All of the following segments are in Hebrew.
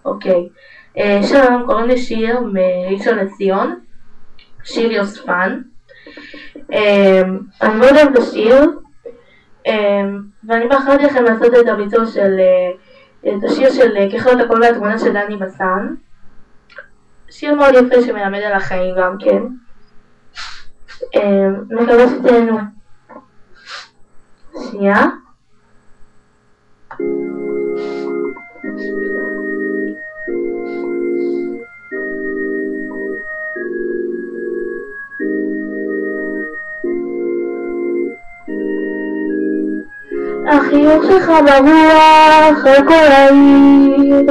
אוקיי. שלום, קוראים לי שיר מראשון לציון, שיר יוספן. אני מאוד אוהב לשיר, ואני בחרתי לכם לעשות את הביצוע של, את השיר של ככלות הכל והתמונה של דני בסן. שיר מאוד יפה שמלמד על החיים גם כן. מקווה שתהנו. שנייה. החיוך שלך ברוח על כל העיר,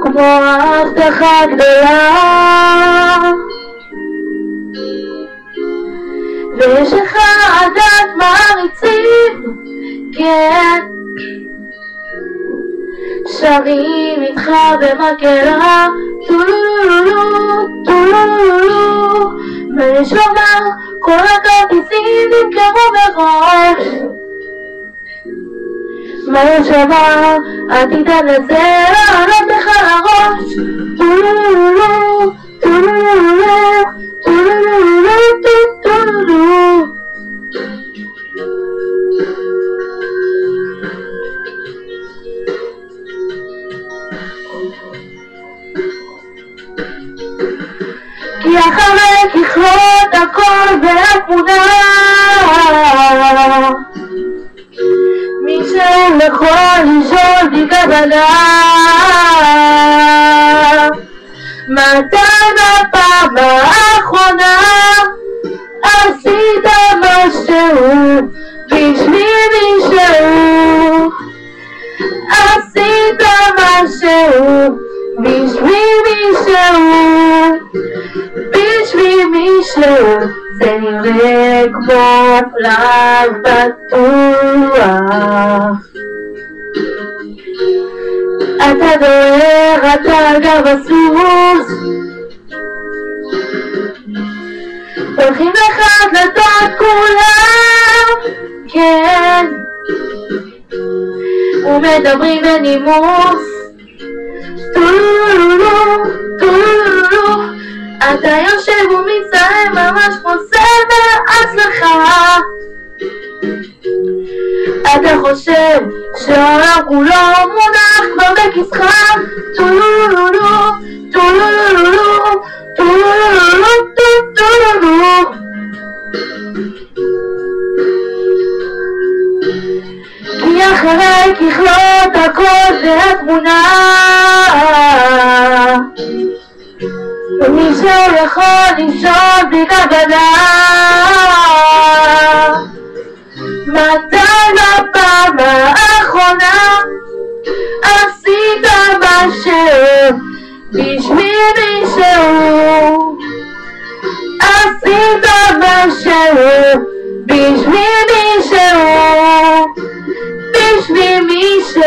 כמו ההבטחה גדולה, ויש לך עדת מעריצים, כן, שרים איתך במקהלה, טולולולו, טולולולו, ויש לומר כל הכרטיסים נמכרו מראש. מה יש לומר, אל תיתן לזה לעלות לך לראש. טולולולו, טולולולו, טולולולו, טולולולו. כי אחרי ככלות הכל והתמונה, מישהו יכול לשאול בי כוונה, מתי בפעם האחרונה עשית משהו בשביל מישהו, עשית משהו בשביל מישהו, בשביל מישהו. זה נראה כמו פלאג בטוח, אתה דוהר, אתה גר בסוס, הולכים לך דלתות כולם, כן, ומדברים בנימוס, טולולולו, טולולולו, אתה יושב ומצטער ממש כמו סמל הצלחה, אתה חושב שהעולם כולו מונח כבר בכיסך, טולולולו, טולולולו, טולולולו, טולולולו. כי אחרי ככלות הכל והתמונה, מישהו יכול לשאול בלי כוונה, מתי בפעם האחרונה עשית משהו בשביל מישהו, עשית משהו בשביל מישהו, בשביל מישהו.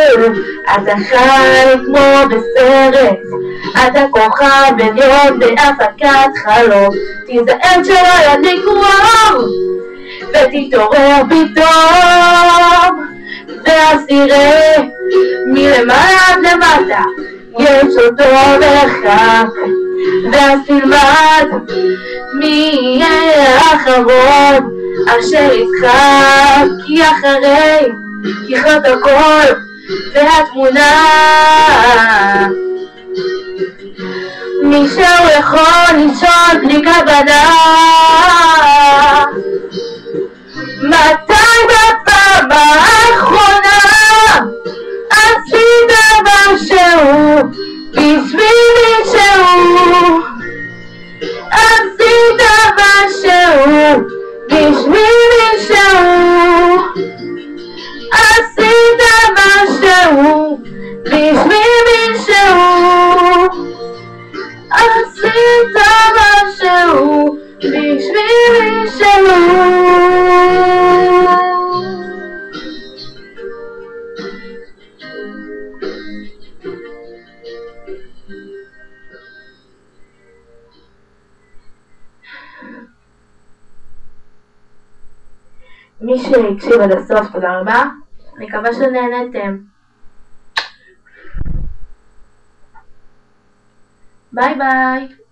אתה חי כמו בסרט, אתה כוכב עליון בהפקת חלום, תיזהר שלא ידליקו אור ותתעורר פתאום, ואז תראה מלמעלה עד למטה יש אותו מרחק, ואז תלמד מי יהיה האחרון אשר יצחק. כי אחרי ככלות הכל והתמונה, מישהו יכול לשאול בלי כוונה, מתי בפעם האחרונה עשית משהו בשביל מישהו, עשית משהו בשביל מישהו, עשית משהו בשביל מישהו, עשית משהו בשביל מישהו. מי שהקשיב עד הסוף, תודה רבה. אני מקווה שנהנתם. ביי ביי!